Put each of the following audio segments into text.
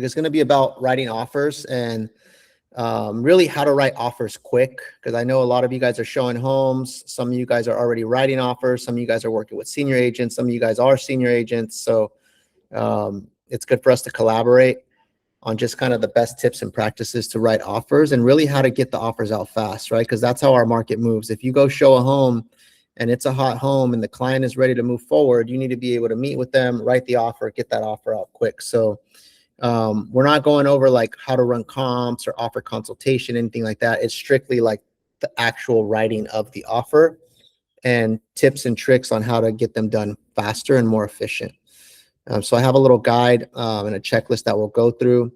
It's going to be about writing offers and really how to write offers quick, because I know a lot of you guys are showing homes. Some of you guys are already writing offers. Some of you guys are working with senior agents. Some of you guys are senior agents. So it's good for us to collaborate on just kind of the best tips and practices to write offers and really how to get the offers out fast, right? Because that's how our market moves. If you go show a home and it's a hot home and the client is ready to move forward, you need to be able to meet with them, write the offer, get that offer out quick. So we're not going over like how to run comps or offer consultation, anything like that. It's strictly like the actual writing of the offer and tips and tricks on how to get them done faster and more efficient. So I have a little guide and a checklist that we'll go through,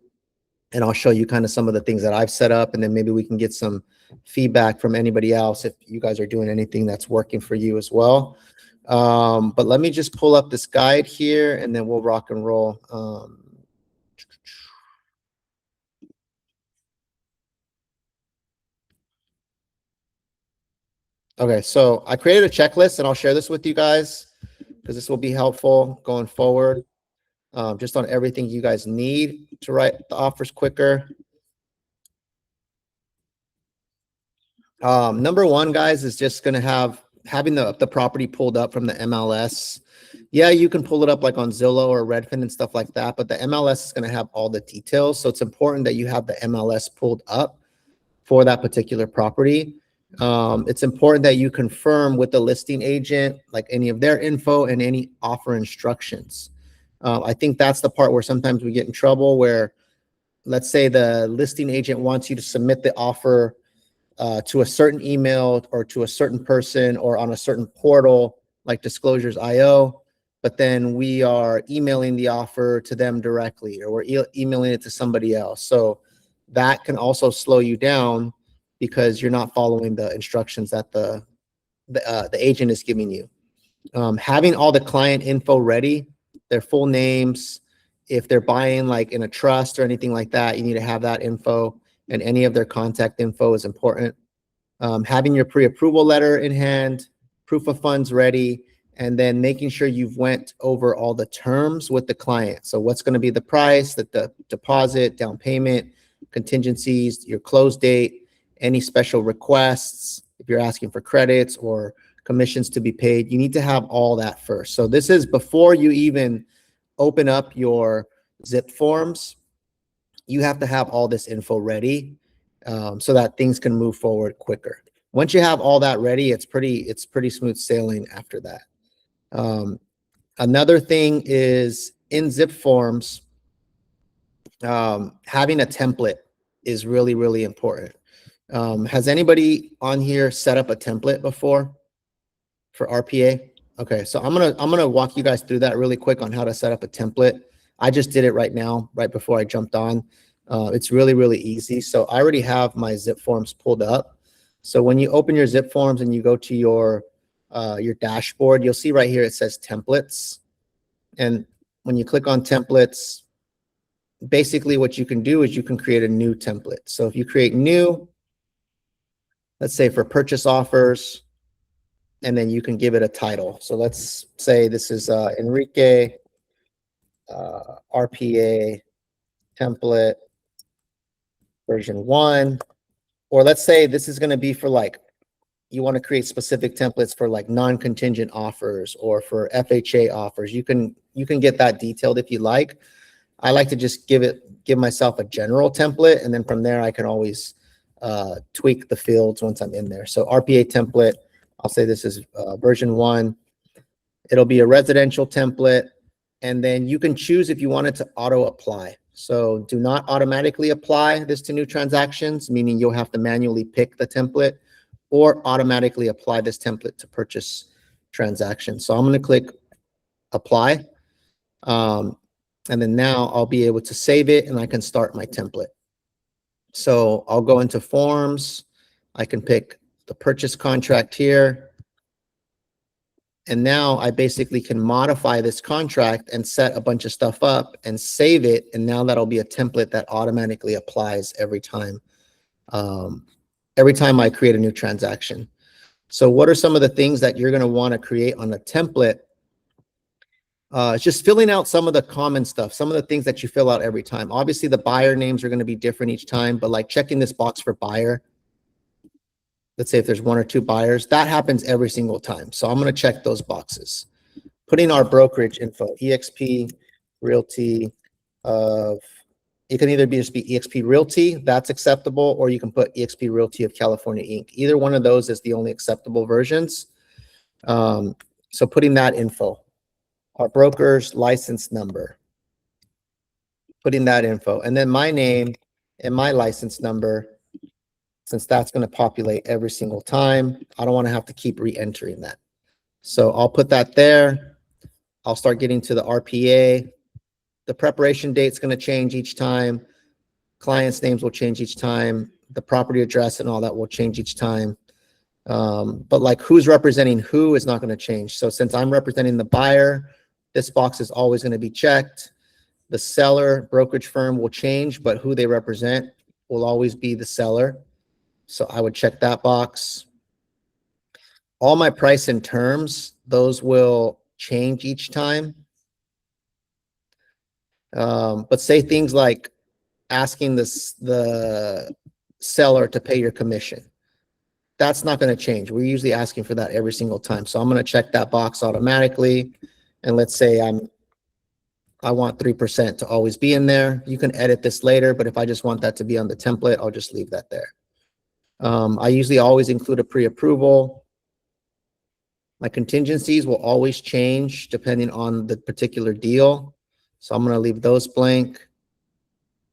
and I'll show you kind of some of the things that I've set up, and then maybe we can get some feedback from anybody else if you guys are doing anything that's working for you as well. But let me just pull up this guide here and then we'll rock and roll. Okay, so I created a checklist and I'll share this with you guys because this will be helpful going forward, just on everything you guys need to write the offers quicker. Number one, guys, is just going to having the property pulled up from the MLS. Yeah, you can pull it up like on Zillow or Redfin and stuff like that, but the MLS is going to have all the details. So it's important that you have the MLS pulled up for that particular property. It's important that you confirm with the listing agent, like any of their info and any offer instructions. I think that's the part where sometimes we get in trouble, where let's say the listing agent wants you to submit the offer to a certain email or to a certain person or on a certain portal like Disclosures.io, but then we are emailing the offer to them directly, or we're emailing it to somebody else. So that can also slow you down because you're not following the instructions that the agent is giving you. Having all the client info ready, their full names, if they're buying like in a trust or anything like that, you need to have that info, and any of their contact info is important. Having your pre-approval letter in hand, proof of funds ready, and then making sure you've went over all the terms with the client. So what's going to be the price, the deposit, down payment, contingencies, your close date, any special requests, if you're asking for credits or commissions to be paid, you need to have all that first. So this is before you even open up your zipForms. You have to have all this info ready so that things can move forward quicker. Once you have all that ready, it's pretty smooth sailing after that. Another thing is in zipForms, having a template is really, really important. Has anybody on here set up a template before for RPA? Okay, so I'm gonna walk you guys through that really quick on how to set up a template. I just did it right now, right before I jumped on. It's really, really easy. So I already have my zipForms pulled up. So when you open your zipForms and you go to your dashboard, you'll see right here it says templates. And when you click on templates, basically what you can do is you can create a new template. So if you create new, let's say for purchase offers, and then you can give it a title. So let's say this is Enrique RPA template version 1. Or let's say this is going to be for like, you want to create specific templates for like non-contingent offers or for FHA offers. You can get that detailed if you like. I like to just give myself a general template, and then from there I can always tweak the fields once I'm in there. So RPA template, I'll say this is version 1. It'll be a residential template, and then you can choose if you want it to auto apply. So do not automatically apply this to new transactions, meaning you'll have to manually pick the template, or automatically apply this template to purchase transactions. So I'm going to click apply. And then now I'll be able to save it and I can start my template. So I'll go into forms. I can pick the purchase contract here. And now I basically can modify this contract and set a bunch of stuff up and save it. And now that'll be a template that automatically applies every time I create a new transaction. So what are some of the things that you're going to want to create on a template? It's just filling out some of the common stuff, some of the things that you fill out every time. Obviously, the buyer names are going to be different each time, but like checking this box for buyer. Let's say if there's 1 or 2 buyers, that happens every single time. So I'm going to check those boxes. Putting our brokerage info, EXP Realty of, it can either be just be EXP Realty, that's acceptable, or you can put EXP Realty of California Inc. Either one of those is the only acceptable versions. So putting that info, our broker's license number, putting that info, and then my name and my license number, since that's going to populate every single time. I don't want to have to keep re-entering that. So I'll put that there. I'll start getting to the RPA. The preparation date's going to change each time. Clients' names will change each time. The property address and all that will change each time. But like who's representing who is not going to change. So since I'm representing the buyer, this box is always going to be checked. The seller brokerage firm will change, but who they represent will always be the seller. So I would check that box. All my price and terms, those will change each time. But say things like asking the seller to pay your commission. That's not going to change. We're usually asking for that every single time. So I'm going to check that box automatically. And let's say I want 3% to always be in there. You can edit this later, but if I just want that to be on the template, I'll just leave that there. I usually always include a pre-approval. My contingencies will always change depending on the particular deal. So I'm going to leave those blank.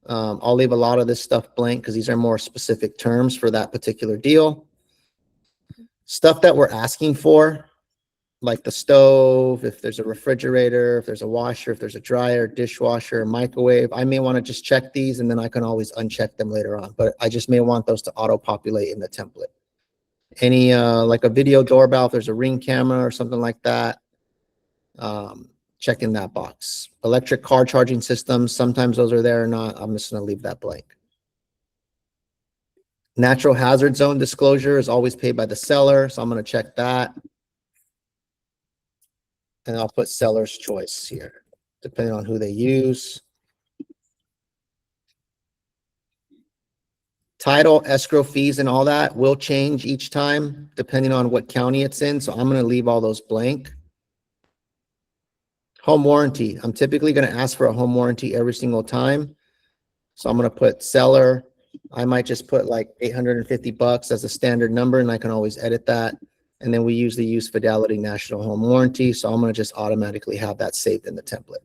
I'll leave a lot of this stuff blank because these are more specific terms for that particular deal. Stuff that we're asking for, like the stove, if there's a refrigerator, if there's a washer, if there's a dryer, dishwasher, microwave, I may want to just check these and then I can always uncheck them later on. But I just may want those to auto-populate in the template. Any like a video doorbell, if there's a Ring camera or something like that, check in that box. Electric car charging systems, sometimes those are there or not. I'm just going to leave that blank. Natural hazard zone disclosure is always paid by the seller, so I'm going to check that. And I'll put seller's choice here, depending on who they use. Title, escrow fees, and all that will change each time, depending on what county it's in. So I'm going to leave all those blank. Home warranty. I'm typically going to ask for a home warranty every single time. So I'm going to put seller. I might just put like $850 as a standard number, and I can always edit that. And then we usually use Fidelity National Home Warranty. So I'm going to just automatically have that saved in the template.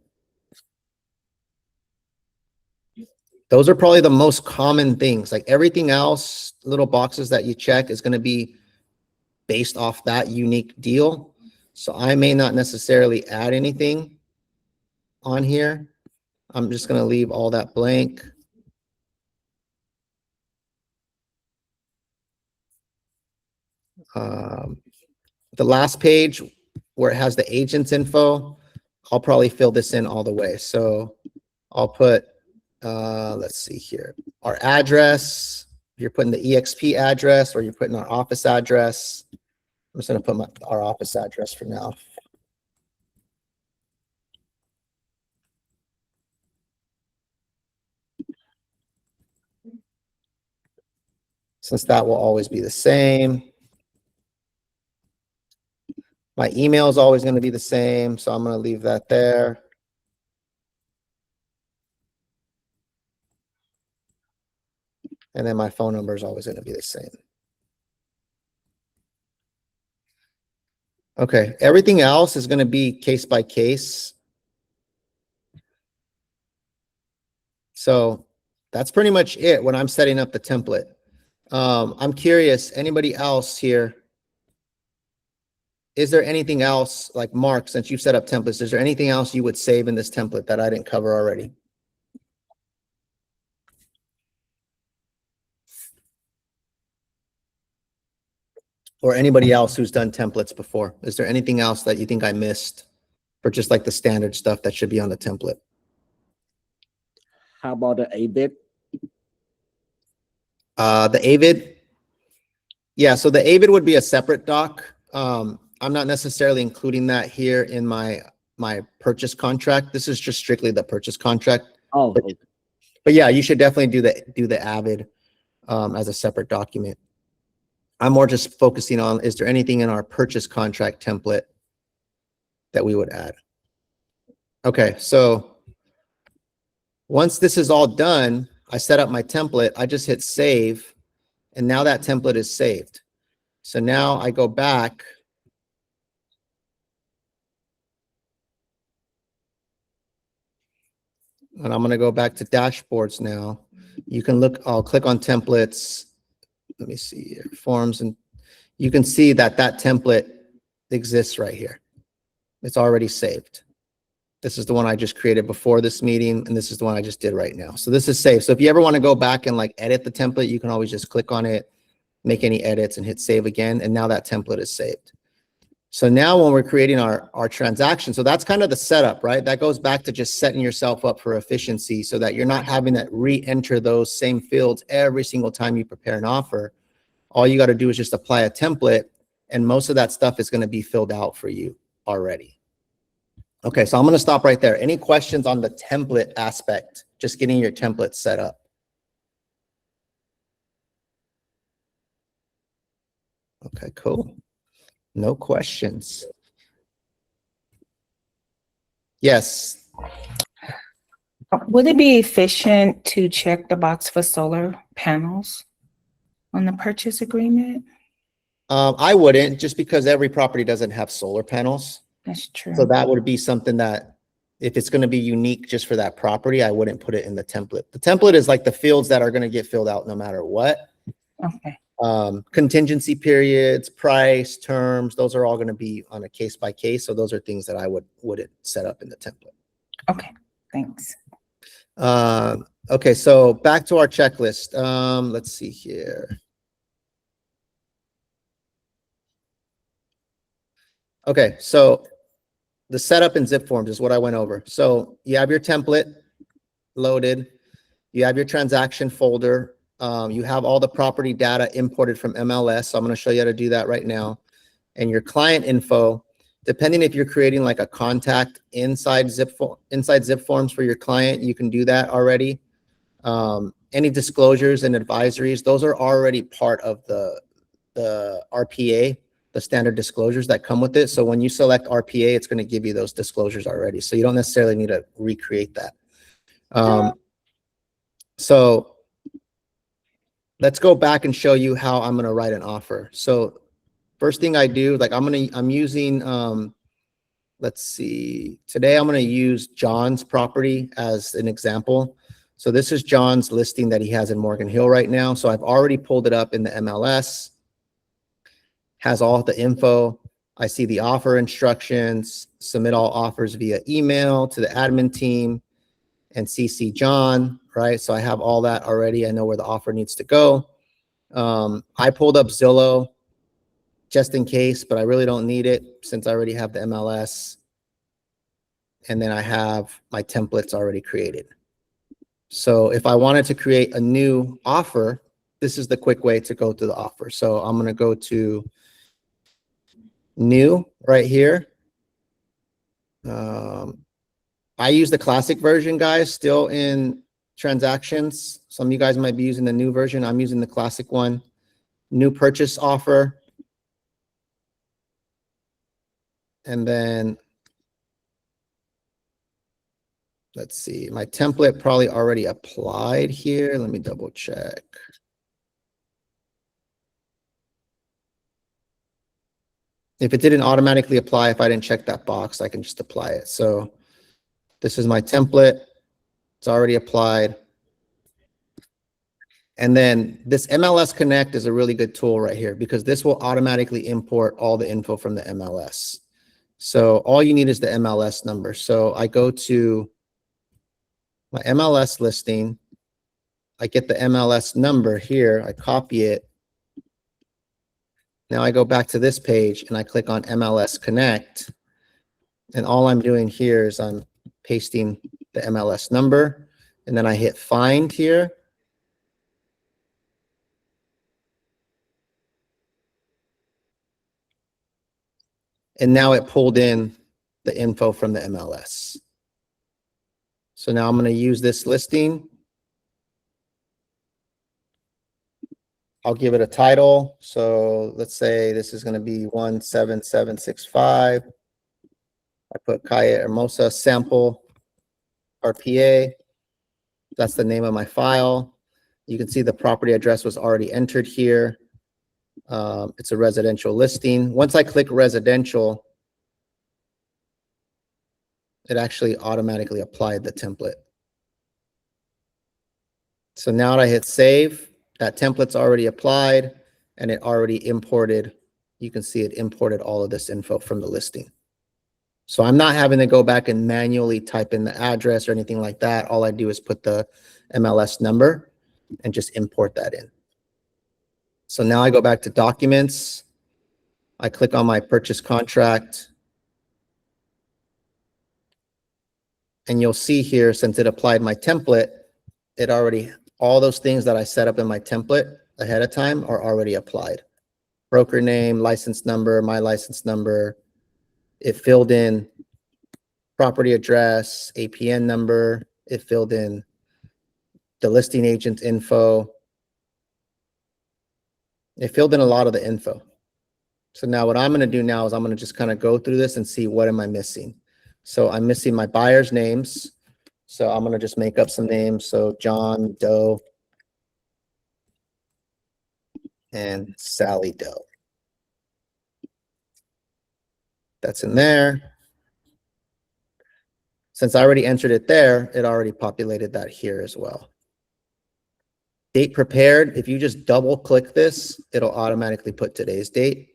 Those are probably the most common things. Like everything else, little boxes that you check is going to be based off that unique deal. So I may not necessarily add anything on here. I'm just going to leave all that blank. The last page where it has the agent's info, I'll probably fill this in all the way. So I'll put, let's see here, our address. If you're putting the EXP address or you're putting our office address, I'm just going to put our office address for now. Since that will always be the same. My email is always going to be the same, so I'm going to leave that there. And then my phone number is always going to be the same. Okay, everything else is going to be case by case. So that's pretty much it when I'm setting up the template. I'm curious, anybody else here? Is there anything else, like Mark, since you've set up templates, is there anything else you would save in this template that I didn't cover already? Or anybody else who's done templates before? Is there anything else that you think I missed for just like the standard stuff that should be on the template? How about the AVID? The AVID? Yeah, so the AVID would be a separate doc. I'm not necessarily including that here in my my purchase contract. This is just strictly the purchase contract. Oh, okay. But yeah, you should definitely do the Avid as a separate document. I'm more just focusing on, is there anything in our purchase contract template that we would add? Okay, so once this is all done, I set up my template, I just hit save, and now that template is saved. So now I go back and I'm going to go back to dashboards now. You can look, I'll click on templates. Let me see here, forms, and you can see that that template exists right here. It's already saved. This is the one I just created before this meeting, and this is the one I just did right now. So this is saved. So if you ever want to go back and like edit the template, you can always just click on it, make any edits, and hit save again. And now that template is saved. So now when we're creating our transaction, so that's kind of the setup, right? That goes back to just setting yourself up for efficiency so that you're not having to re-enter those same fields every single time you prepare an offer. All you got to do is just apply a template, and most of that stuff is going to be filled out for you already. Okay, so I'm going to stop right there. Any questions on the template aspect, just getting your template set up? Okay, cool. No questions. Yes. Would it be efficient to check the box for solar panels on the purchase agreement? I wouldn't, just because every property doesn't have solar panels. That's true. So that would be something that if it's going to be unique just for that property, I wouldn't put it in the template. The template is like the fields that are going to get filled out no matter what. Okay. Contingency periods, price, terms, those are all going to be on a case by case. So those are things that I wouldn't set up in the template. Okay. Thanks. Okay, so back to our checklist. Let's see here. Okay, so the setup in zipForms is what I went over. So you have your template loaded. You have your transaction folder. You have all the property data imported from MLS. So I'm going to show you how to do that right now. And your client info, depending if you're creating like a contact inside zipForms for your client, you can do that already. Any disclosures and advisories, those are already part of the RPA, the standard disclosures that come with it. So when you select RPA, it's going to give you those disclosures already. So you don't necessarily need to recreate that. So let's go back and show you how I'm going to write an offer. So first thing I do, like I'm using, let's see, today I'm going to use John's property as an example. So this is John's listing that he has in Morgan Hill right now. So I've already pulled it up in the MLS, has all the info. I see the offer instructions, submit all offers via email to the admin team, and CC John, right? So I have all that already. I know where the offer needs to go. I pulled up Zillow just in case, but I really don't need it since I already have the MLS. And then I have my templates already created. So if I wanted to create a new offer, this is the quick way to go to the offer. So I'm going to go to new right here. I use the classic version, guys, still in transactions. Some of you guys might be using the new version. I'm using the classic one. New purchase offer. And then let's see, my template probably already applied here. Let me double check. If it didn't automatically apply, if I didn't check that box, I can just apply it. So this is my template. It's already applied. And then this MLS Connect is a really good tool right here because this will automatically import all the info from the MLS. So all you need is the MLS number. So I go to my MLS listing. I get the MLS number here. I copy it. Now I go back to this page and I click on MLS Connect. And all I'm doing here is I'm pasting the MLS number. And then I hit find here. And now it pulled in the info from the MLS. So now I'm going to use this listing. I'll give it a title. So let's say this is going to be 17765. I put Calle Hermosa sample RPA. That's the name of my file. You can see the property address was already entered here. It's a residential listing. Once I click residential, it actually automatically applied the template. So now I hit save. That template's already applied and it already imported. You can see it imported all of this info from the listing. So I'm not having to go back and manually type in the address or anything like that. All I do is put the MLS number and just import that in. So now I go back to documents. I click on my purchase contract. And you'll see here, since it applied my template, it already, all those things that I set up in my template ahead of time are already applied. Broker name, license number, my license number. It filled in property address, APN number. It filled in the listing agent's info. It filled in a lot of the info. So now what I'm going to do now is I'm going to just kind of go through this and see what am I missing. So I'm missing my buyer's names. So I'm going to just make up some names. So John Doe and Sally Doe. That's in there. Since I already entered it there, it already populated that here as well. Date prepared, if you just double click this, it'll automatically put today's date.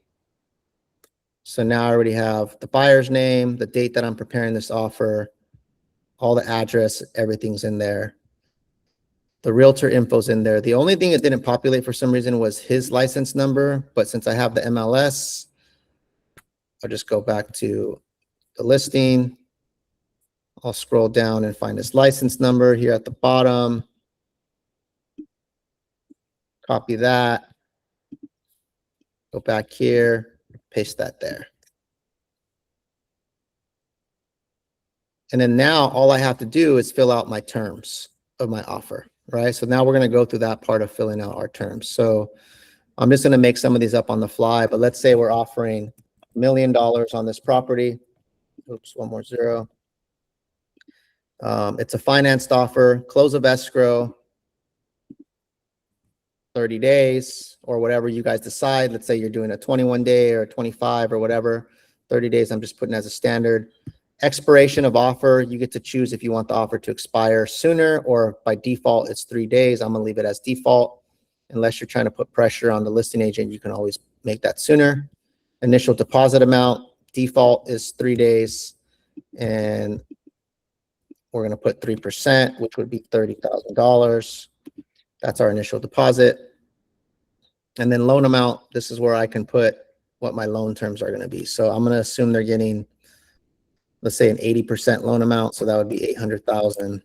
So now I already have the buyer's name, the date that I'm preparing this offer, all the address, everything's in there. The realtor info's in there. The only thing it didn't populate for some reason was his license number, but since I have the MLS, I'll just go back to the listing. I'll scroll down and find his license number here at the bottom. Copy that. Go back here, paste that there. And then now all I have to do is fill out my terms of my offer, right? So now we're going to go through that part of filling out our terms. So I'm just going to make some of these up on the fly, but let's say we're offering $1 million on this property. Oops, one more zero. It's a financed offer, close of escrow, 30 days or whatever you guys decide. Let's say you're doing a 21-day or 25 or whatever. 30 days, I'm just putting as a standard. Expiration of offer, you get to choose if you want the offer to expire sooner or by default, it's 3 days. I'm going to leave it as default. Unless you're trying to put pressure on the listing agent, you can always make that sooner. Initial deposit amount, default is 3 days. And we're going to put 3%, which would be $30,000. That's our initial deposit. And then loan amount, this is where I can put what my loan terms are going to be. So I'm going to assume they're getting, let's say, an 80% loan amount. So that would be $800,000.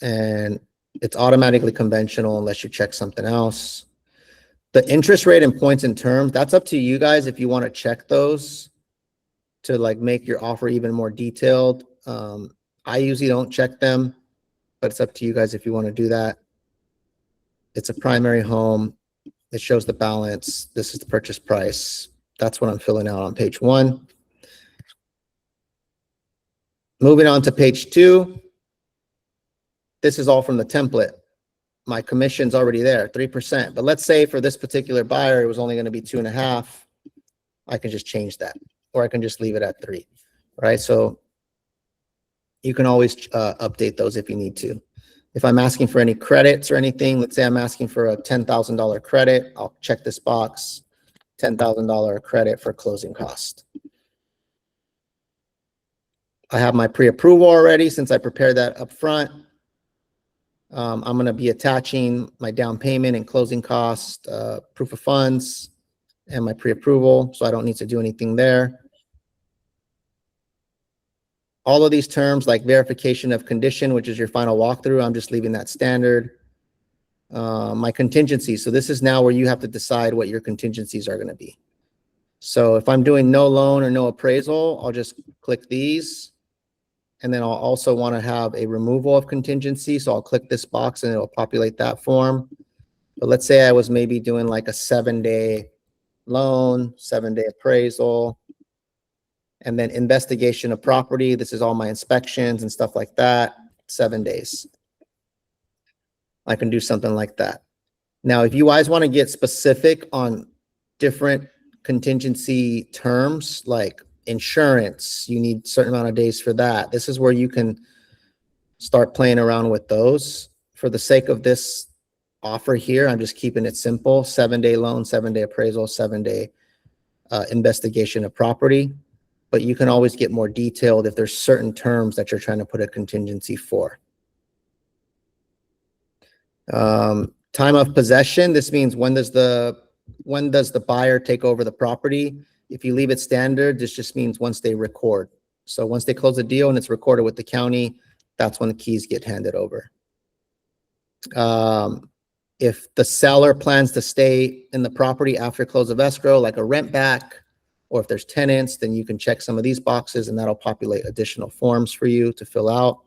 And it's automatically conventional unless you check something else. The interest rate and points and terms, that's up to you guys if you want to check those to like make your offer even more detailed. I usually don't check them, but it's up to you guys if you want to do that. It's a primary home. It shows the balance. This is the purchase price. That's what I'm filling out on page 1. Moving on to page 2. This is all from the template. My commission's already there, 3%. But let's say for this particular buyer, it was only going to be 2.5. I can just change that, or I can just leave it at 3, right? So you can always update those if you need to. If I'm asking for any credits or anything, let's say I'm asking for a $10,000 credit, I'll check this box, $10,000 credit for closing cost. I have my pre-approval already since I prepared that up front. I'm going to be attaching my down payment and closing cost, proof of funds, and my pre-approval, so I don't need to do anything there. All of these terms like verification of condition, which is your final walkthrough, I'm just leaving that standard. My contingencies. So this is now where you have to decide what your contingencies are going to be. So if I'm doing no loan or no appraisal, I'll just click these. And then I'll also want to have a removal of contingency. So I'll click this box and it'll populate that form. But let's say I was maybe doing like a 7-day loan, 7-day appraisal, and then investigation of property. This is all my inspections and stuff like that. 7 days. I can do something like that. Now, if you guys want to get specific on different contingency terms, like insurance, you need a certain amount of days for that. This is where you can start playing around with those. For the sake of this offer here, I'm just keeping it simple. 7-day loan, 7-day appraisal, 7-day investigation of property. But you can always get more detailed if there's certain terms that you're trying to put a contingency for. Time of possession. This means when does the buyer take over the property? If you leave it standard, this just means once they record. So once they close the deal and it's recorded with the county, that's when the keys get handed over. If the seller plans to stay in the property after close of escrow, like a rent back, or if there's tenants, then you can check some of these boxes and that'll populate additional forms for you to fill out.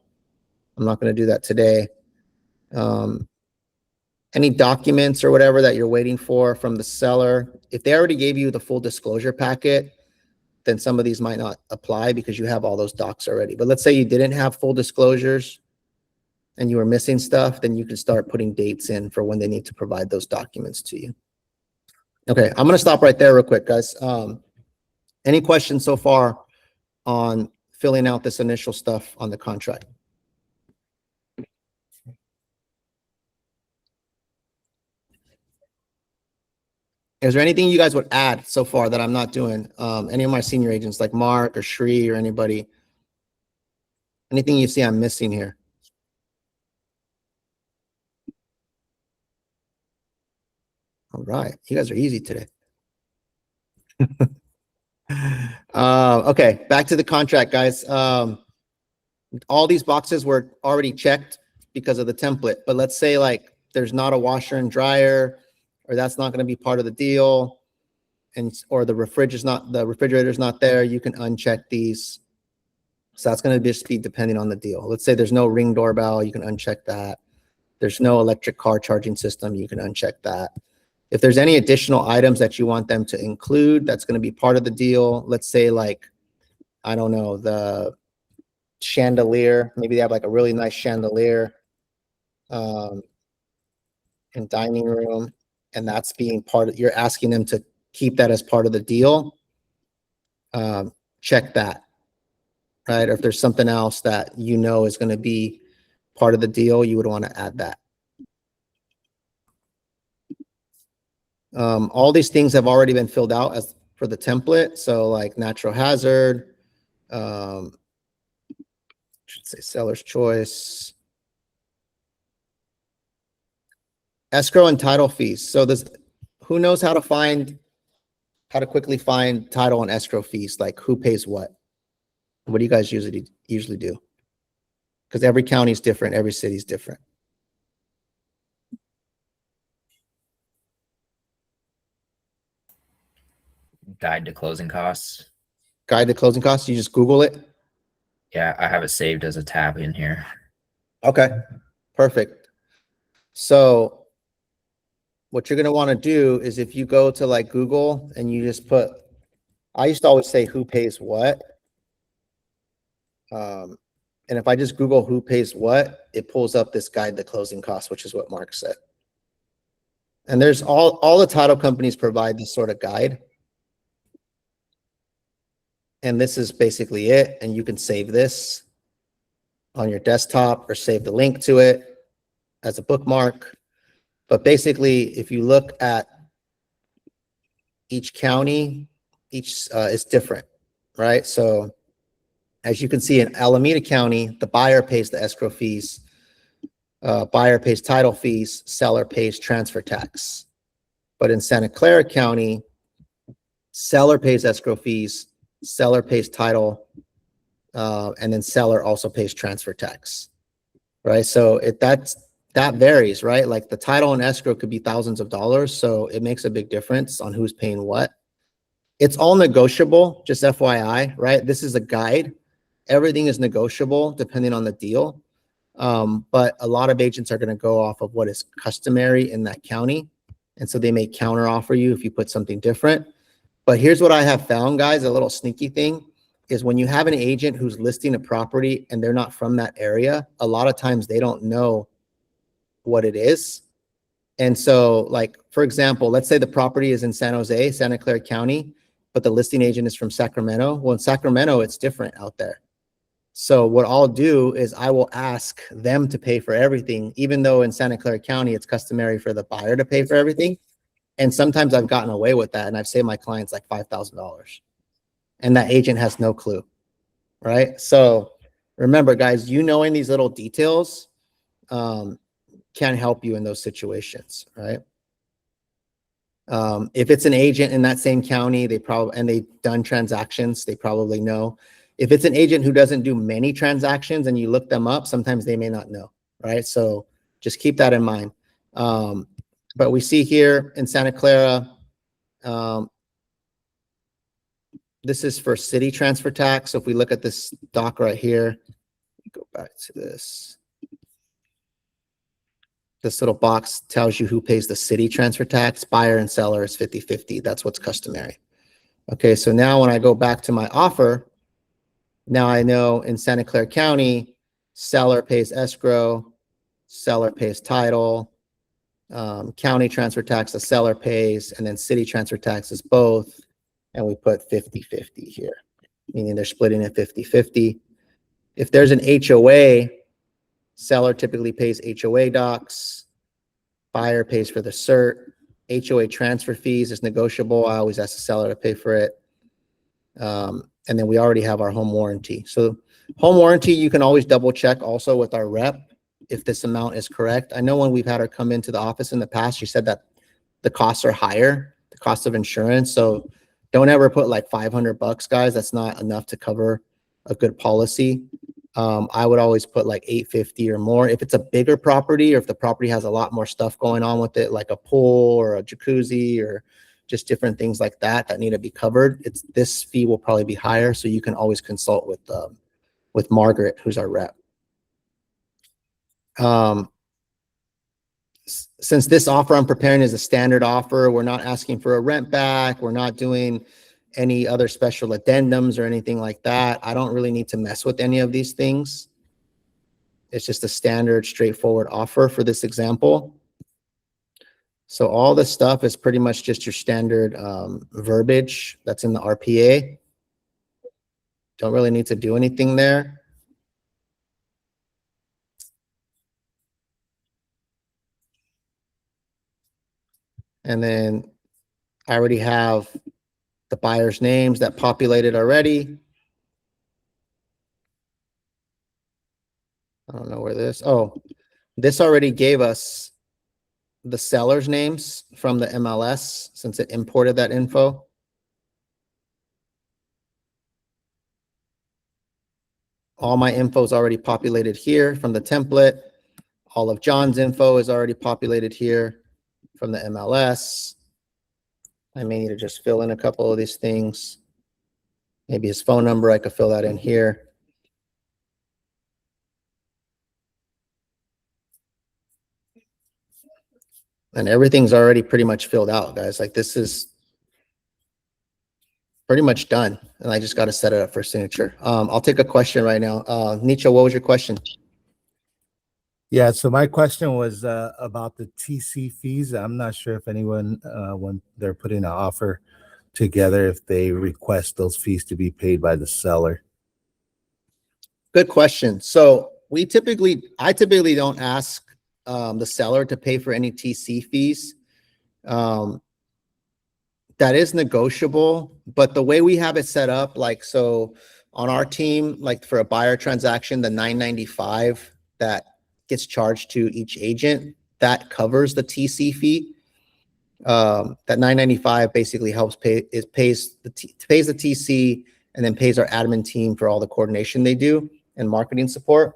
I'm not going to do that today. Any documents or whatever that you're waiting for from the seller, if they already gave you the full disclosure packet, then some of these might not apply because you have all those docs already. But let's say you didn't have full disclosures and you were missing stuff, then you can start putting dates in for when they need to provide those documents to you. Okay, I'm going to stop right there real quick, guys. Any questions so far on filling out this initial stuff on the contract? Is there anything you guys would add so far that I'm not doing? Any of my senior agents like Mark or Shri or anybody? Anything you see I'm missing here? All right, you guys are easy today. Okay, back to the contract, guys. All these boxes were already checked because of the template, but let's say like there's not a washer and dryer, or that's not going to be part of the deal, or the refrigerator's not there, you can uncheck these. So that's going to just be depending on the deal. Let's say there's no Ring doorbell, you can uncheck that. There's no electric car charging system, you can uncheck that. If there's any additional items that you want them to include, that's going to be part of the deal. Let's say like, I don't know, the chandelier, maybe they have like a really nice chandelier in dining room, and that's being part of, you're asking them to keep that as part of the deal. Check that, right? Or if there's something else that you know is going to be part of the deal, you would want to add that. All these things have already been filled out as for the template. So like natural hazard, should say seller's choice, escrow and title fees. So this, who knows how to quickly find title and escrow fees? Like who pays what? What do you guys usually do? Because every county is different, every city is different. Guide to closing costs. Guide to closing costs, you just Google it? Yeah, I have it saved as a tab in here. Okay, perfect. So what you're going to want to do is if you go to like Google and you just put, I used to always say who pays what. And if I just Google who pays what, it pulls up this guide to closing costs, which is what Mark said. And there's all the title companies provide this sort of guide. And this is basically it. And you can save this on your desktop or save the link to it as a bookmark. But basically, if you look at each county, each is different, right? So as you can see in Alameda County, the buyer pays the escrow fees, buyer pays title fees, seller pays transfer tax. But in Santa Clara County, seller pays escrow fees, seller pays title, and then seller also pays transfer tax, right? So that varies, right? Like the title and escrow could be thousands of dollars, so it makes a big difference on who's paying what. It's all negotiable, just FYI, right? This is a guide. Everything is negotiable depending on the deal. But a lot of agents are going to go off of what is customary in that county. And so they may counter offer you if you put something different. But here's what I have found, guys, a little sneaky thing is when you have an agent who's listing a property and they're not from that area, a lot of times they don't know what it is. And so, like, for example, let's say the property is in San Jose, Santa Clara County, but the listing agent is from Sacramento. Well, in Sacramento, it's different out there. So what I'll do is I will ask them to pay for everything, even though in Santa Clara County, it's customary for the buyer to pay for everything. And sometimes I've gotten away with that, and I've saved my clients like $5,000. And that agent has no clue, right? So remember, guys, you knowing these little details can help you in those situations, right? If it's an agent in that same county, they've done transactions, they probably know. If it's an agent who doesn't do many transactions and you look them up, sometimes they may not know, right? So just keep that in mind. But we see here in Santa Clara, this is for city transfer tax. So if we look at this doc right here, go back to this. This little box tells you who pays the city transfer tax. Buyer and seller is 50-50. That's what's customary. Okay, so now when I go back to my offer, now I know in Santa Clara County, seller pays escrow, seller pays title, county transfer tax, the seller pays, and then city transfer tax is both. And we put 50-50 here, meaning they're splitting it 50-50. If there's an HOA, seller typically pays HOA docs, buyer pays for the cert. HOA transfer fees is negotiable. I always ask the seller to pay for it. And then we already have our home warranty. So home warranty, you can always double check also with our rep if this amount is correct. I know when we've had her come into the office in the past, she said that the costs are higher, the cost of insurance. So don't ever put like $500, guys. That's not enough to cover a good policy. I would always put like $850 or more. If it's a bigger property or if the property has a lot more stuff going on with it, like a pool or a jacuzzi or just different things like that that need to be covered, this fee will probably be higher. So you can always consult with Margaret, who's our rep. Since this offer I'm preparing is a standard offer, we're not asking for a rent back. We're not doing any other special addendums or anything like that. I don't really need to mess with any of these things. It's just a standard, straightforward offer for this example. So all this stuff is pretty much just your standard verbiage that's in the RPA. Don't really need to do anything there. And then I already have the buyer's names that populated already. I don't know where this already gave us the seller's names from the MLS since it imported that info. All my info is already populated here from the template. All of John's info is already populated here from the MLS. I may need to just fill in a couple of these things. Maybe his phone number, I could fill that in here. And everything's already pretty much filled out, guys. Like this is pretty much done. And I just got to set it up for signature. I'll take a question right now. Nietzsche, what was your question? Yeah, so my question was about the TC fees. I'm not sure if anyone, when they're putting an offer together, if they request those fees to be paid by the seller. Good question. So I typically don't ask the seller to pay for any TC fees. That is negotiable, but the way we have it set up, like, so on our team, like for a buyer transaction, the $9.95 that gets charged to each agent, that covers the TC fee. That $9.95 basically helps pays the TC and then pays our admin team for all the coordination they do and marketing support.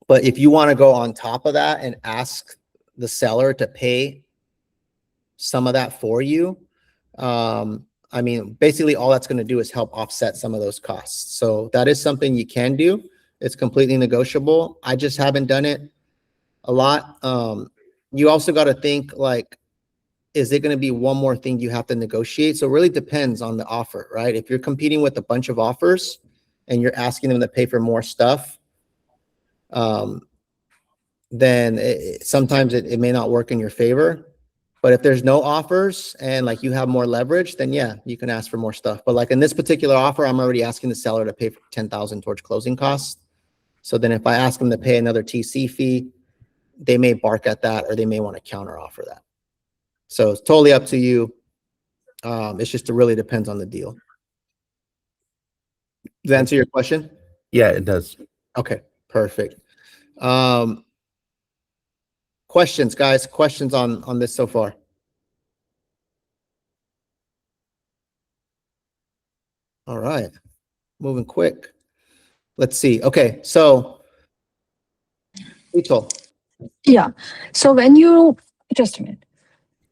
But if you want to go on top of that and ask the seller to pay some of that for you, I mean, basically all that's going to do is help offset some of those costs. So that is something you can do. It's completely negotiable. I just haven't done it a lot. You also got to think like, is it going to be one more thing you have to negotiate? So it really depends on the offer, right? If you're competing with a bunch of offers and you're asking them to pay for more stuff, then sometimes it may not work in your favor. But if there's no offers and like you have more leverage, then yeah, you can ask for more stuff. But like in this particular offer, I'm already asking the seller to pay for 10,000 towards closing costs. So then if I ask them to pay another TC fee, they may bark at that or they may want to counter offer that. So it's totally up to you. It's just, it really depends on the deal. Does that answer your question? Yeah, it does. Okay, perfect. Questions, guys, questions on this so far? All right, moving quick. Let's see. Okay, so Rachel. Yeah. So when you, just a minute.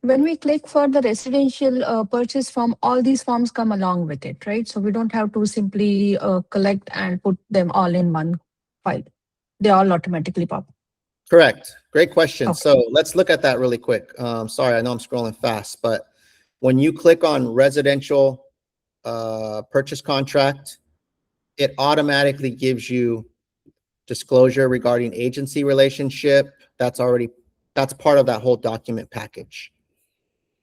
When we click for the residential purchase form, all these forms come along with it, right? So we don't have to simply collect and put them all in one file. They all automatically pop. Correct. Great question. Okay. So let's look at that really quick. Sorry, I know I'm scrolling fast, but when you click on residential purchase contract, it automatically gives you disclosure regarding agency relationship. That's part of that whole document package.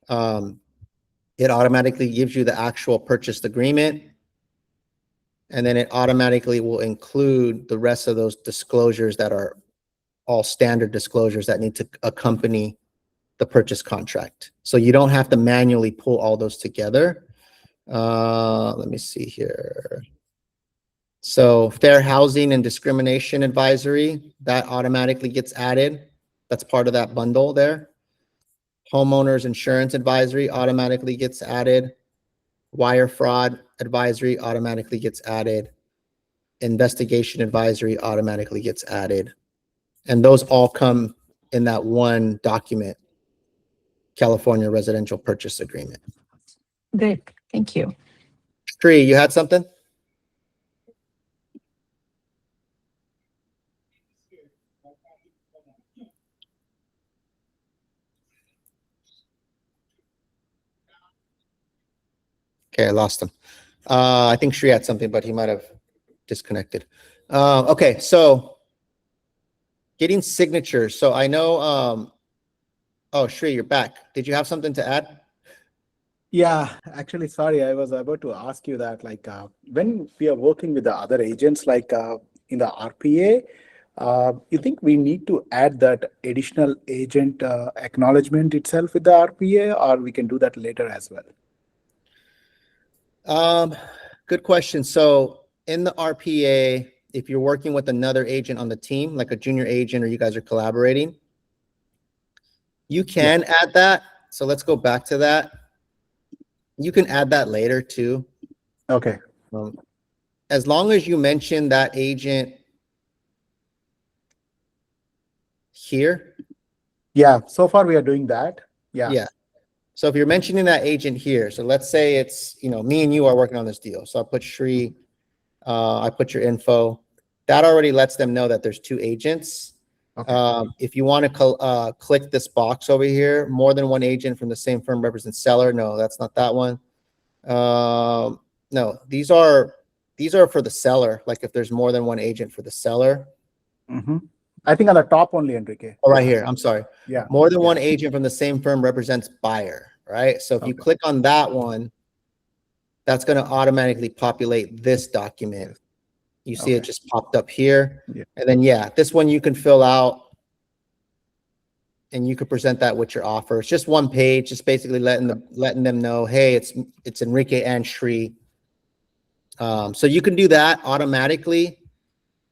It automatically gives you the actual purchase agreement, and then it automatically will include the rest of those disclosures that are all standard disclosures that need to accompany the purchase contract. So you don't have to manually pull all those together. Let me see here. So fair housing and discrimination advisory, that automatically gets added. That's part of that bundle there. Homeowners insurance advisory automatically gets added. Wire fraud advisory automatically gets added. Investigation advisory automatically gets added. And those all come in that one document, California Residential Purchase Agreement. Great. Thank you. Tree, you had something? Okay, I lost him. I think Shri had something, but he might have disconnected. Okay, so getting signatures. So I know, oh, Shri, you're back. Did you have something to add? Yeah, actually, sorry, I was about to ask you that, like, when we are working with the other agents, like in the RPA, you think we need to add that additional agent acknowledgement itself with the RPA, or we can do that later as well? Good question. So in the RPA, if you're working with another agent on the team, like a junior agent, or you guys are collaborating, you can add that. So let's go back to that. You can add that later too. Okay. As long as you mention that agent here. Yeah, so far we are doing that. Yeah. Yeah. So if you're mentioning that agent here, so let's say it's, me and you are working on this deal. So I'll put Shri, I put your info. That already lets them know that there's two agents. Okay. If you want to click this box over here, more than one agent from the same firm represents seller. No, that's not that one. No, these are for the seller. Like if there's more than one agent for the seller. Mm-hmm. I think on the top only, Enrique. Oh, right here. I'm sorry. Yeah. More than one agent from the same firm represents buyer, right? So if you click on that one, that's going to automatically populate this document. You see it just popped up here. Yeah. And then, this one you can fill out and you could present that with your offer. It's just one page, just basically letting them know, hey, it's Enrique and Shri. So you can do that automatically,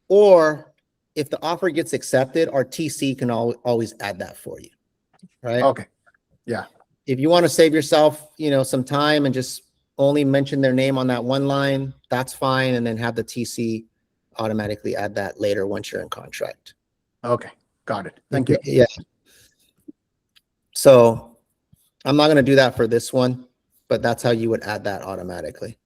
or if the offer gets accepted, our TC can always add that for you, right? Okay. Yeah. If you want to save yourself, some time and just only mention their name on that one line, that's fine. And then have the TC automatically add that later once you're in contract. Okay. Got it. Thank you. Yeah. So I'm not going to do that for this one, but that's how you would add that automatically.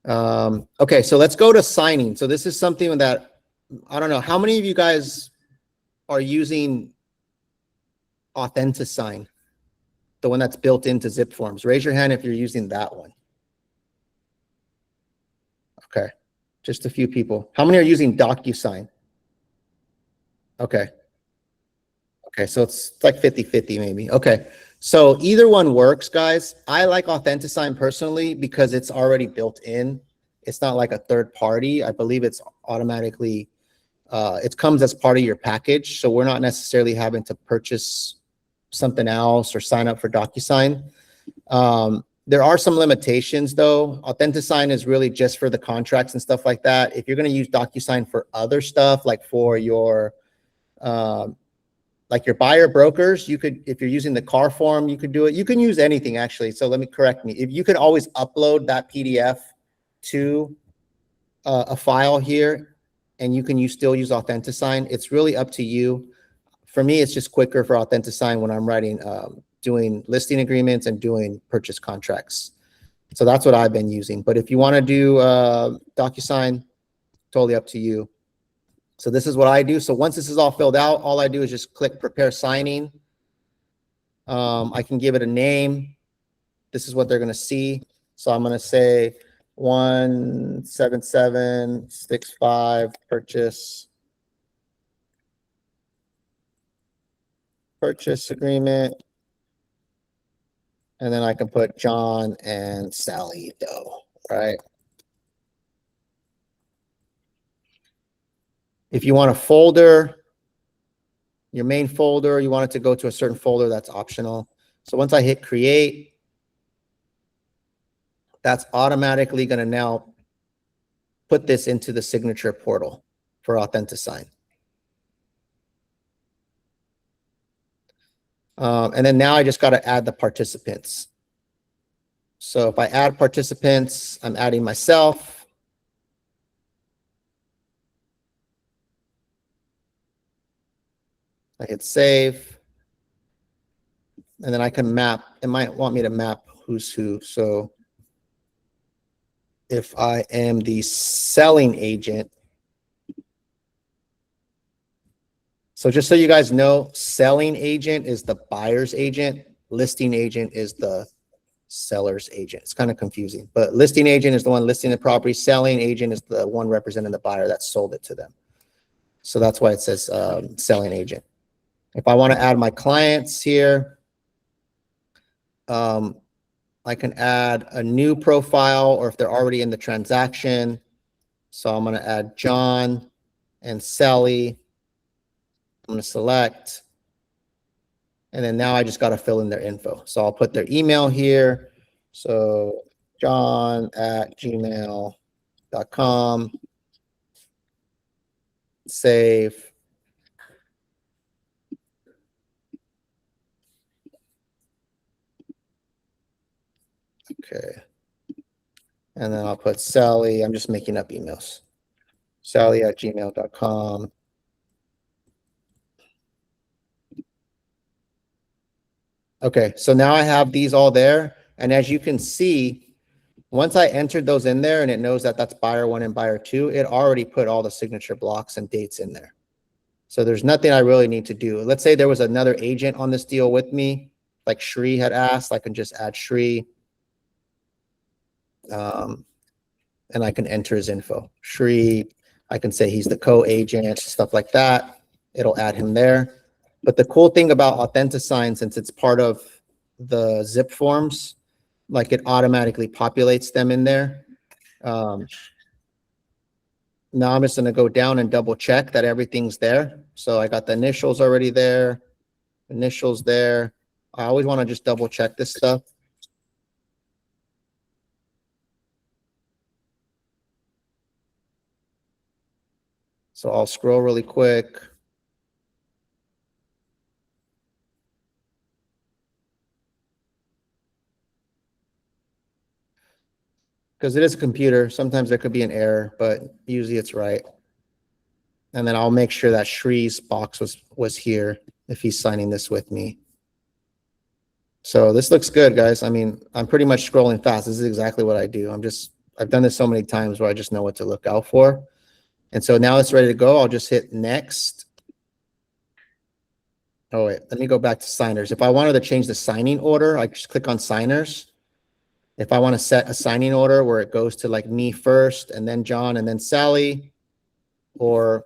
Okay, so let's go to signing. So this is something that, I don't know, how many of you guys are using Authentisign, the one that's built into zipForms? Raise your hand if you're using that one. Okay, just a few people. How many are using DocuSign? Okay. Okay, so it's like 50-50 maybe. Okay, so either one works, guys. I like Authentisign personally because it's already built in. It's not like a third party. I believe it's automatically, it comes as part of your package. So we're not necessarily having to purchase something else or sign up for DocuSign. There are some limitations though. Authentisign is really just for the contracts and stuff like that. If you're going to use DocuSign for other stuff, like for your, like your buyer brokers, you could, if you're using the car form, you could do it. You can use anything actually. So let me correct me. If you could always upload that PDF to a file here, and you can still use Authentisign. It's really up to you. For me, it's just quicker for Authentisign when I'm writing, doing listing agreements and doing purchase contracts. So that's what I've been using. But if you want to do DocuSign, totally up to you. So this is what I do. So once this is all filled out, all I do is just click prepare signing. I can give it a name. This is what they're going to see. So I'm going to say 17765 purchase agreement. And then I can put John and Sally Doe, right? If you want a folder, your main folder, you want it to go to a certain folder, that's optional. So once I hit create, that's automatically going to now put this into the signature portal for Authentisign. And then now I just got to add the participants. So if I add participants, I'm adding myself. I hit save. And then I can map. It might want me to map who's who. So if I am the selling agent, so just so you guys know, selling agent is the buyer's agent. Listing agent is the seller's agent. It's kind of confusing, but listing agent is the one listing the property. Selling agent is the one representing the buyer that sold it to them. So that's why it says selling agent. If I want to add my clients here, I can add a new profile, or if they're already in the transaction. So I'm going to add John and Sally. I'm going to select. And then now I just got to fill in their info. So I'll put their email here. So john@gmail.com. Save. Okay. And then I'll put Sally. I'm just making up emails. Sally@gmail.com. Okay, so now I have these all there. And as you can see, once I entered those in there and it knows that that's buyer one and buyer two, it already put all the signature blocks and dates in there. So there's nothing I really need to do. Let's say there was another agent on this deal with me, like Shri had asked, I can just add Shri. And I can enter his info. Shri, I can say he's the co-agent, stuff like that. It'll add him there. But the cool thing about Authentisign, since it's part of the zipForms, like it automatically populates them in there. Now I'm just going to go down and double check that everything's there. So I got the initials already there, initials there. I always want to just double check this stuff. So I'll scroll really quick. Because it is a computer. Sometimes there could be an error, but usually it's right. And then I'll make sure that Shri's box was here if he's signing this with me. So this looks good, guys. I mean, I'm pretty much scrolling fast. This is exactly what I do. I've done this so many times where I just know what to look out for. And so now it's ready to go. I'll just hit next. Oh, wait, let me go back to signers. If I wanted to change the signing order, I just click on signers. If I want to set a signing order where it goes to like me first and then John and then Sally, or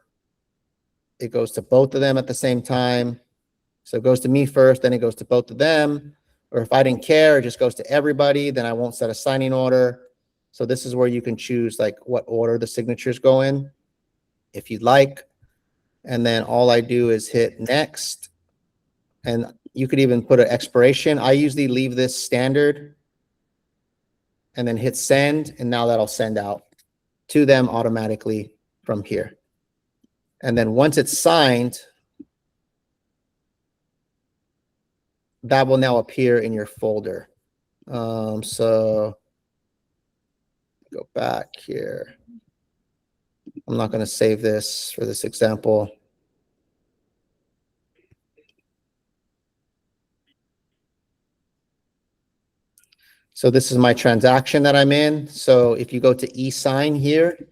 it goes to both of them at the same time. So it goes to me first, then it goes to both of them. Or if I didn't care, it just goes to everybody, then I won't set a signing order. So this is where you can choose like what order the signatures go in, if you'd like. And then all I do is hit next. And you could even put an expiration. I usually leave this standard and then hit send. And now that'll send out to them automatically from here. And then once it's signed, that will now appear in your folder. So go back here. I'm not going to save this for this example. So this is my transaction that I'm in. So if you go to e-sign here,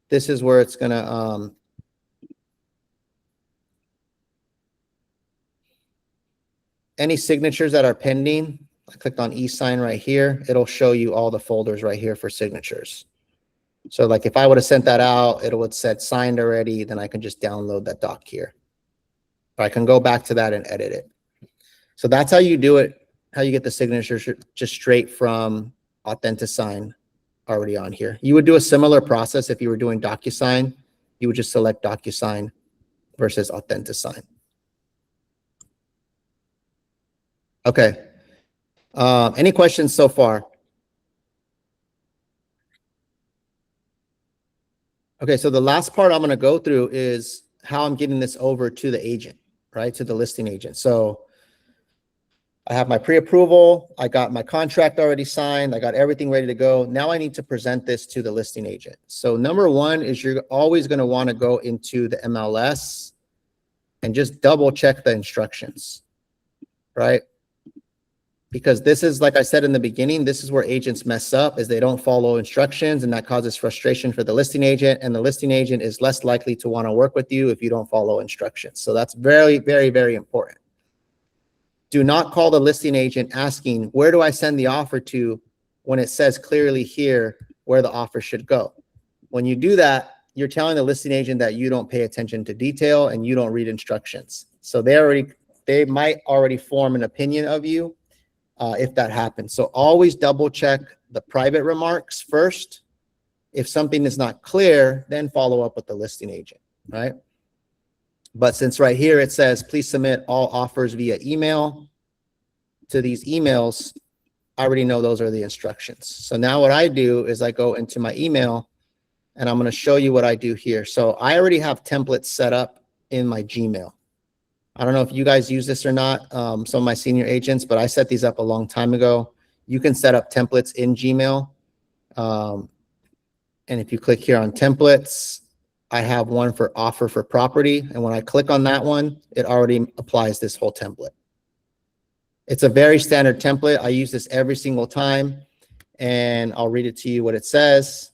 this is where it's going to any signatures that are pending. I clicked on e-sign right here. It'll show you all the folders right here for signatures. So like if I would have sent that out, it would said signed already, then I can just download that doc here. Or I can go back to that and edit it. So that's how you do it, how you get the signatures just straight from Authentisign already on here. You would do a similar process if you were doing DocuSign. You would just select DocuSign versus Authentisign. Okay. Any questions so far? Okay, so the last part I'm going to go through is how I'm getting this over to the agent, right? To the listing agent. So I have my pre-approval. I got my contract already signed. I got everything ready to go. Now I need to present this to the listing agent. So number one is you're always going to want to go into the MLS and just double check the instructions, right? Because this is, like I said in the beginning, this is where agents mess up, is they don't follow instructions, and that causes frustration for the listing agent, and the listing agent is less likely to want to work with you if you don't follow instructions. So that's very, very, very important. Do not call the listing agent asking, where do I send the offer to, when it says clearly here where the offer should go. When you do that, you're telling the listing agent that you don't pay attention to detail and you don't read instructions. So they might already form an opinion of you if that happens. So always double check the private remarks first. If something is not clear, then follow up with the listing agent, right? But since right here it says, please submit all offers via email to these emails, I already know those are the instructions. So now what I do is I go into my email and I'm going to show you what I do here. So I already have templates set up in my Gmail. I don't know if you guys use this or not, some of my senior agents, but I set these up a long time ago. You can set up templates in Gmail. And if you click here on templates, I have one for offer for property. And when I click on that one, it already applies this whole template. It's a very standard template. I use this every single time, and I'll read it to you what it says.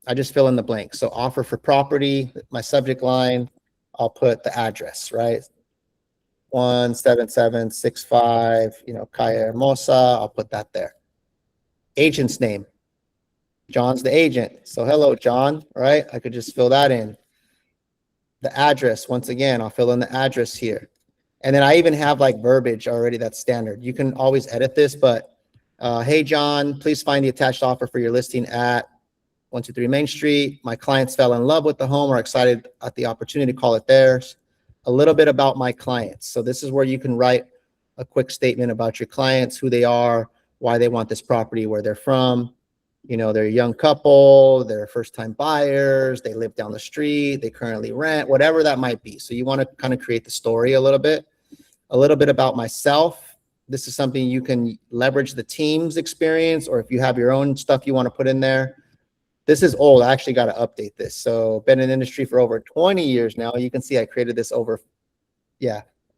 I just fill in the blank. So offer for property, my subject line, I'll put the address, right? 17765, Calle Hermosa, I'll put that there. Agent's name. John's the agent. So hello, John, right? I could just fill that in. The address, once again, I'll fill in the address here. And then I even have like verbiage already that's standard. You can always edit this, but hey, John, please find the attached offer for your listing at 123 Main Street. My clients fell in love with the home or excited at the opportunity to call it theirs. A little bit about my clients. So this is where you can write a quick statement about your clients, who they are, why they want this property, where they're from. They're a young couple, they're first-time buyers, they live down the street, they currently rent, whatever that might be. So you want to kind of create the story a little bit about myself. This is something you can leverage the team's experience, or if you have your own stuff you want to put in there. This is old. I actually got to update this. So been in the industry for over 20 years now. You can see I created this over,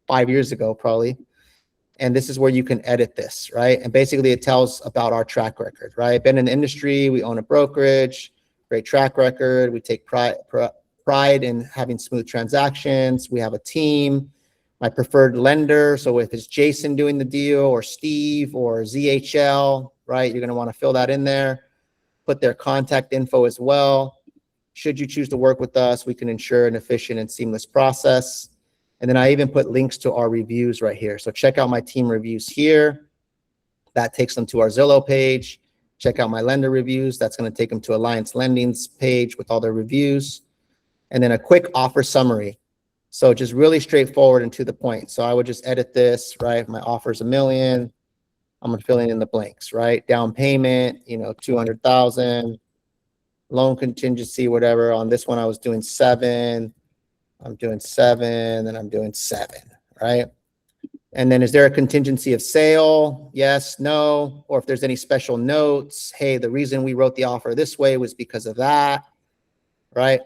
5 years ago, probably. And this is where you can edit this, right? And basically it tells about our track record, right? Been in the industry, we own a brokerage, great track record. We take pride in having smooth transactions. We have a team, my preferred lender. So if it's Jason doing the deal or Steve or ZHL, right? You're going to want to fill that in there, put their contact info as well. Should you choose to work with us, we can ensure an efficient and seamless process. And then I even put links to our reviews right here. So check out my team reviews here. That takes them to our Zillow page. Check out my lender reviews. That's going to take them to Alliance Lending's page with all their reviews. And then a quick offer summary. So just really straightforward and to the point. So I would just edit this, right? My offer is $1 million. I'm going to fill in the blanks, right? Down payment, 200,000. Loan contingency, whatever. On this one, I was doing 7. I'm doing 7, then I'm doing 7, right? And then is there a contingency of sale? Yes, no. Or if there's any special notes, hey, the reason we wrote the offer this way was because of that, right?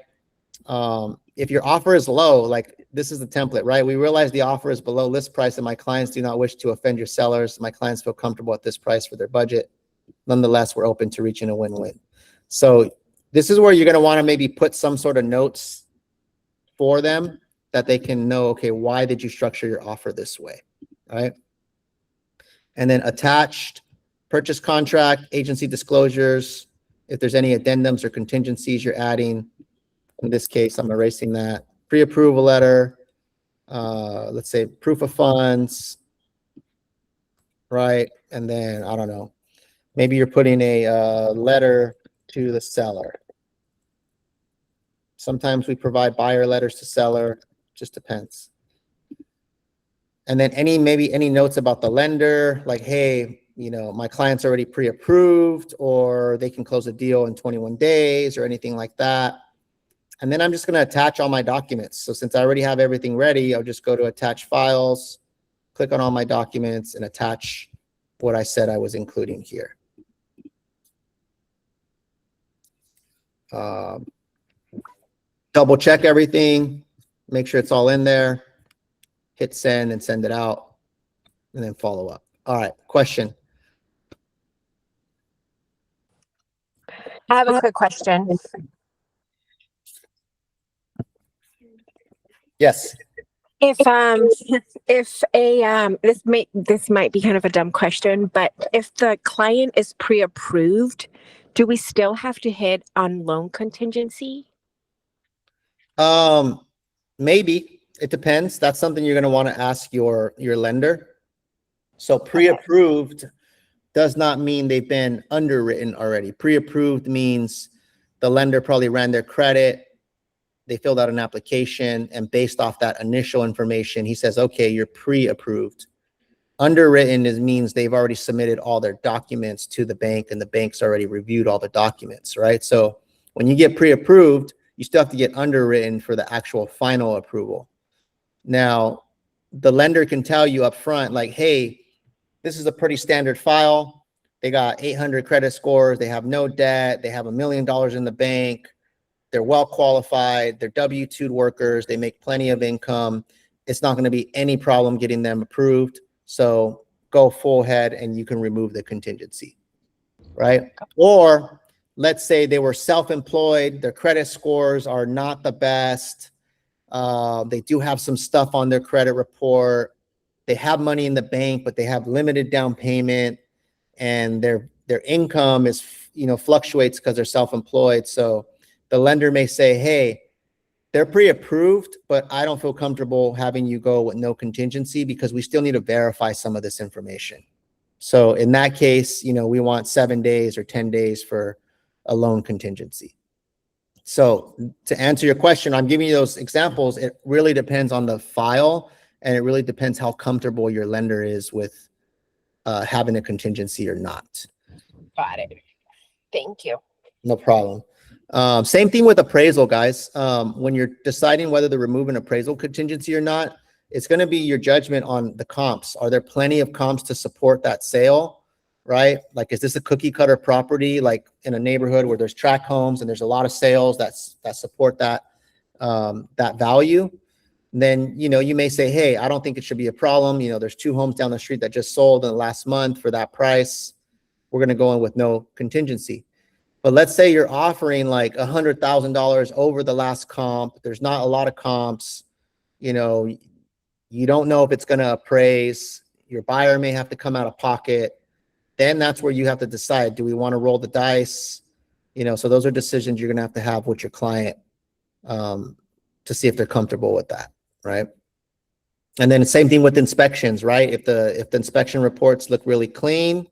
If your offer is low, like this is the template, right? We realize the offer is below list price and my clients do not wish to offend your sellers. My clients feel comfortable at this price for their budget. Nonetheless, we're open to reaching a win-win. So this is where you're going to want to maybe put some sort of notes for them that they can know, okay, why did you structure your offer this way, right? And then attached purchase contract, agency disclosures, if there's any addendums or contingencies you're adding. In this case, I'm erasing that. Pre-approval letter, let's say proof of funds, right? And then, I don't know, maybe you're putting a letter to the seller. Sometimes we provide buyer letters to seller, just depends. And then maybe any notes about the lender, like, hey, my client's already pre-approved, or they can close a deal in 21 days or anything like that. And then I'm just going to attach all my documents. So since I already have everything ready, I'll just go to attach files, click on all my documents and attach what I said I was including here. Double check everything, make sure it's all in there, hit send and send it out, and then follow up. All right, question. I have a quick question. Yes. If this might be kind of a dumb question, but if the client is pre-approved, do we still have to hit on loan contingency? Maybe it depends. That's something you're going to want to ask your lender. So pre-approved does not mean they've been underwritten already. Pre-approved means the lender probably ran their credit, they filled out an application, and based off that initial information, he says, okay, you're pre-approved. Underwritten means they've already submitted all their documents to the bank and the bank's already reviewed all the documents, right? So when you get pre-approved, you still have to get underwritten for the actual final approval. Now, the lender can tell you up front, like, hey, this is a pretty standard file. They got 800 credit scores. They have no debt. They have $1 million in the bank. They're well qualified. They're W-2 workers. They make plenty of income. It's not going to be any problem getting them approved. So go full head and you can remove the contingency, right? Or let's say they were self-employed. Their credit scores are not the best. They do have some stuff on their credit report. They have money in the bank, but they have limited down payment, and their income is, fluctuates because they're self-employed. So the lender may say, hey, they're pre-approved, but I don't feel comfortable having you go with no contingency because we still need to verify some of this information. So in that case, we want 7 days or 10 days for a loan contingency. So to answer your question, I'm giving you those examples. It really depends on the file, and it really depends how comfortable your lender is with having a contingency or not. Got it. Thank you. No problem. Same thing with appraisal, guys. When you're deciding whether to remove an appraisal contingency or not, it's going to be your judgment on the comps. Are there plenty of comps to support that sale, right? Like, is this a cookie cutter property, like in a neighborhood where there's tract homes and there's a lot of sales that support that, that value? then, you may say, hey, I don't think it should be a problem. There's 2 homes down the street that just sold in the last month for that price. We're going to go in with no contingency. But let's say you're offering like $100,000 over the last comp. There's not a lot of comps. You don't know if it's going to appraise. Your buyer may have to come out of pocket. Then that's where you have to decide, do we want to roll the dice? So those are decisions you're going to have with your client to see if they're comfortable with that, right? And then the same thing with inspections, right? If the inspection reports look really clean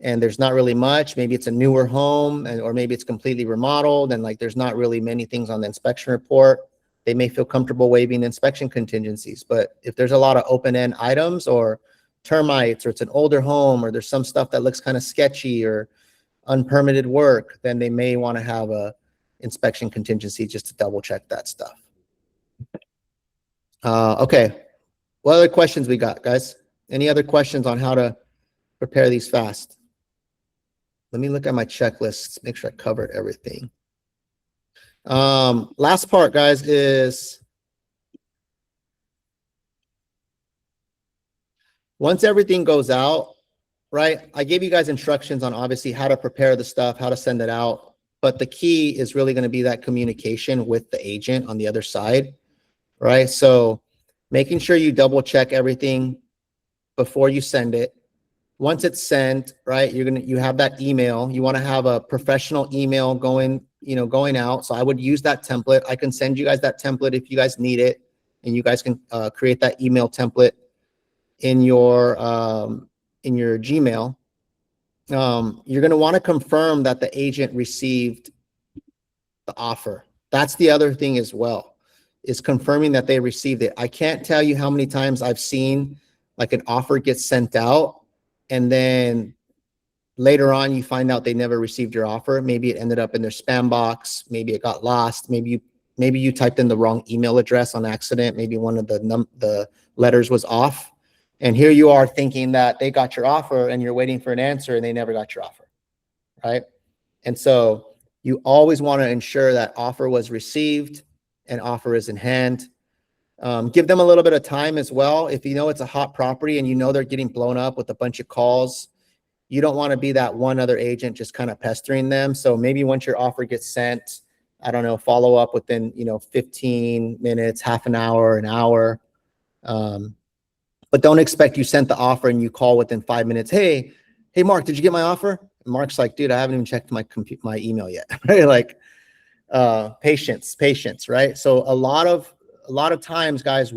and there's not really much, maybe it's a newer home or maybe it's completely remodeled and like there's not really many things on the inspection report, they may feel comfortable waiving inspection contingencies. But if there's a lot of open-end items or termites, or it's an older home, or there's some stuff that looks kind of sketchy or unpermitted work, then they may want to have a inspection contingency just to double check that stuff. Okay. What other questions we got, guys? Any other questions on how to prepare these fast? Let me look at my checklists, make sure I covered everything. Last part, guys, is once everything goes out, right? I gave you guys instructions on obviously how to prepare the stuff, how to send it out. But the key is really going to be that communication with the agent on the other side, right? So making sure you double check everything before you send it. Once it's sent, right, you have that email. You want to have a professional email going out. So I would use that template. I can send you guys that template if you guys need it, and you guys can create that email template in your Gmail. You're going to want to confirm that the agent received the offer. That's the other thing as well, is confirming that they received it. I can't tell you how many times I've seen like an offer get sent out and then later on you find out they never received your offer. Maybe it ended up in their spam box. Maybe it got lost. Maybe you typed in the wrong email address on accident. Maybe one of the letters was off. And here you are thinking that they got your offer and you're waiting for an answer and they never got your offer, right? And so you always want to ensure that offer was received and offer is in hand. Give them a little bit of time as well. If you know it's a hot property and you know they're getting blown up with a bunch of calls, you don't want to be that one other agent just kind of pestering them. So maybe once your offer gets sent, I don't know, follow up within, 15 minutes, half an hour, an hour. But don't expect you sent the offer and you call within 5 minutes. Hey, Mark, did you get my offer? And Mark's like, dude, I haven't even checked my email yet. Right? Like, patience, right? So a lot of times, guys,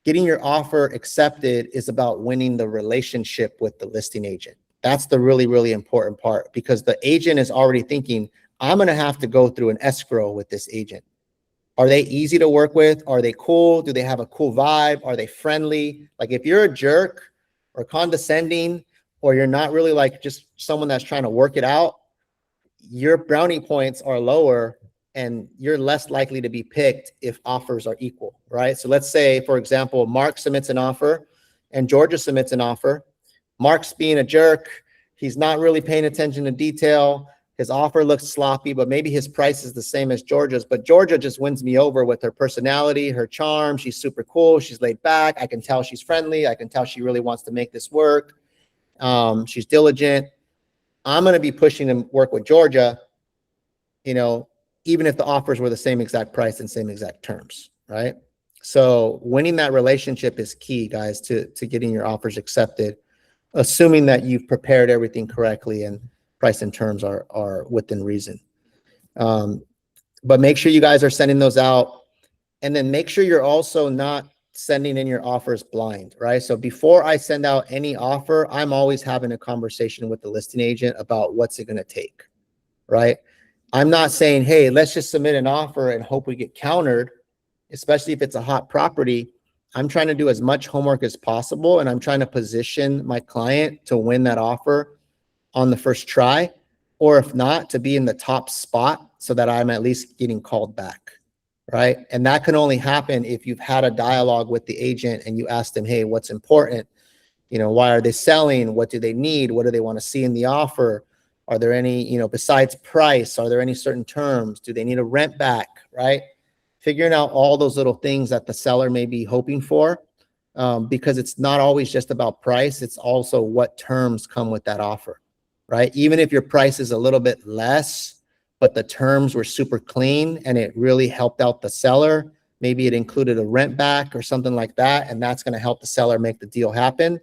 getting your offer accepted is about winning the relationship with the listing agent. That's the really, really important part, because the agent is already thinking, I'm going to have to go through an escrow with this agent. Are they easy to work with? Are they cool? Do they have a cool vibe? Are they friendly? Like if you're a jerk or condescending, or you're not really like just someone that's trying to work it out, your brownie points are lower and you're less likely to be picked if offers are equal, right? So let's say, for example, Mark submits an offer and Georgia submits an offer. Mark's being a jerk. He's not really paying attention to detail. His offer looks sloppy, but maybe his price is the same as Georgia's. But Georgia just wins me over with her personality, her charm. She's super cool. She's laid back. I can tell she's friendly. I can tell she really wants to make this work. She's diligent. I'm going to be pushing to work with Georgia, even if the offers were the same exact price and same exact terms, right? So winning that relationship is key, guys, to getting your offers accepted, assuming that you've prepared everything correctly and price and terms are within reason. But make sure you guys are sending those out, and then make sure you're also not sending in your offers blind, right? So before I send out any offer, I'm always having a conversation with the listing agent about what's it going to take, right? I'm not saying, hey, let's just submit an offer and hope we get countered, especially if it's a hot property. I'm trying to do as much homework as possible, and I'm trying to position my client to win that offer on the first try, or if not, to be in the top spot so that I'm at least getting called back, right? And that can only happen if you've had a dialogue with the agent and you ask them, hey, what's important? Why are they selling? What do they need? What do they want to see in the offer? Are there any, besides price, are there any certain terms? Do they need a rent back, right? figuring out all those little things that the seller may be hoping for, because it's not always just about price. It's also what terms come with that offer, right? Even if your price is a little bit less, but the terms were super clean and it really helped out the seller. Maybe it included a rent back or something like that, and that's going to help the seller make the deal happen.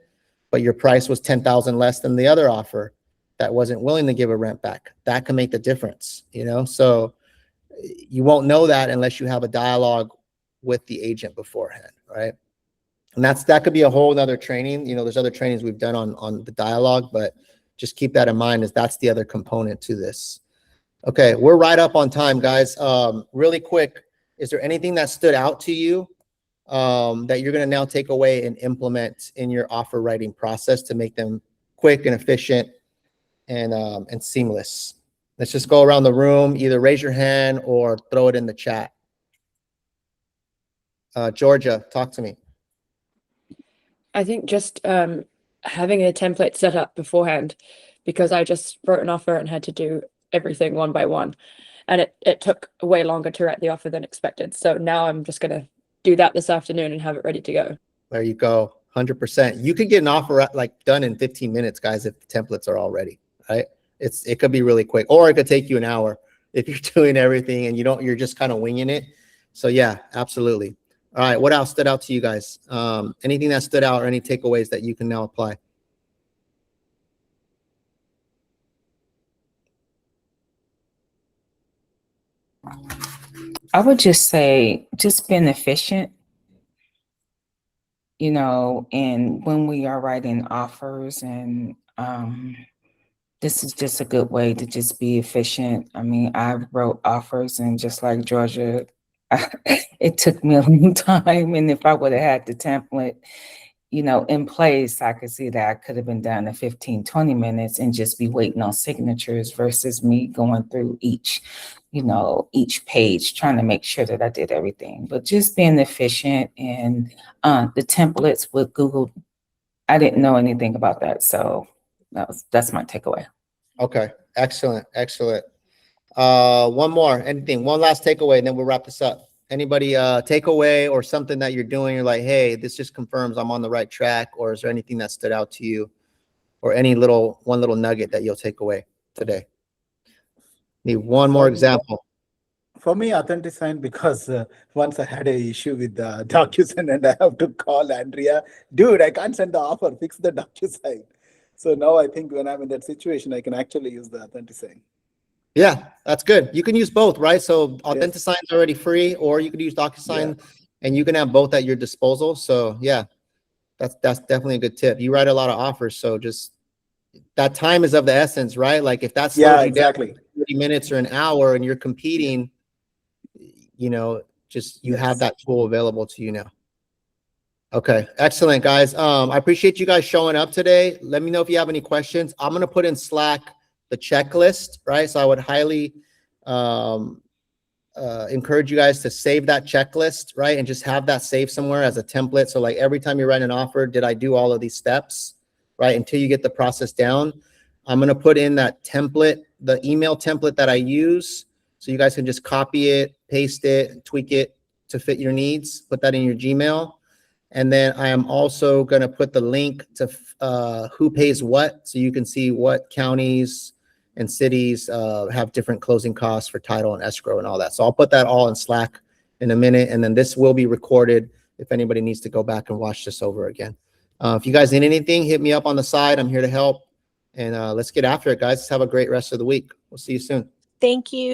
But your price was 10,000 less than the other offer that wasn't willing to give a rent back. That can make the difference, you know? So you won't know that unless you have a dialogue with the agent beforehand, right? And that could be a whole nother training. You know, there's other trainings we've done on the dialogue, but just keep that in mind, as that's the other component to this. Okay, we're right up on time, guys. Really quick, is there anything that stood out to you that you're going to now take away and implement in your offer writing process to make them quick and efficient and seamless? Let's just go around the room, either raise your hand or throw it in the chat. Georgia, talk to me. I think just having a template set up beforehand, because I just wrote an offer and had to do everything one by one. And it took way longer to write the offer than expected. So now I'm just going to do that this afternoon and have it ready to go. There you go. 100%. You could get an offer done in 15 minutes, guys, if the templates are all ready, right? It could be really quick, or it could take you an hour if you're doing everything and you're just kind of winging it. So yeah, absolutely. All right. What else stood out to you guys? Anything that stood out or any takeaways that you can now apply? I would just say, just being efficient, you know, and when we are writing offers, and this is just a good way to just be efficient. I mean, I wrote offers, and just like Georgia, it took me a long time. And if I would have had the template, you know, in place, I could see that I could have been done in 15, 20 minutes and just be waiting on signatures versus me going through each page, trying to make sure that I did everything. But just being efficient, and the templates with Google, I didn't know anything about that. So that's my takeaway. Okay. Excellent. Excellent. One last takeaway, and then we'll wrap this up. Anybody takeaway or something that you're doing, you're like, hey, this just confirms I'm on the right track? Or is there anything that stood out to you, or one little nugget that you'll take away today? Need one more example. For me, Authentisign, because once I had an issue with the DocuSign and I have to call Andrea, dude, I can't send the offer, fix the DocuSign. So now I think when I'm in that situation, I can actually use the Authentisign. Yeah, that's good. You can use both, right? So Authentisign is already free, or you could use DocuSign, and you can have both at your disposal. So yeah, that's definitely a good tip. You write a lot of offers, so just that time is of the essence, right? Like if that's exactly 30 minutes or an hour and you're competing, you know, just you have that tool available to you now. Okay, excellent, guys. I appreciate you guys showing up today. Let me know if you have any questions. I'm going to put in Slack the checklist, right? So I would highly encourage you guys to save that checklist, right? And just have that saved somewhere as a template. So like every time you write an offer, did I do all of these steps, right? Until you get the process down. I'm going to put in that template, the email template that I use. So you guys can just copy it, paste it, tweak it to fit your needs, put that in your Gmail. And then I am also going to put the link to who pays what, so you can see what counties and cities have different closing costs for title and escrow and all that. So I'll put that all in Slack in a minute, and then this will be recorded if anybody needs to go back and watch this over again. If you guys need anything, hit me up on the side. I'm here to help. And let's get after it, guys. Let's have a great rest of the week. We'll see you soon. Thank you.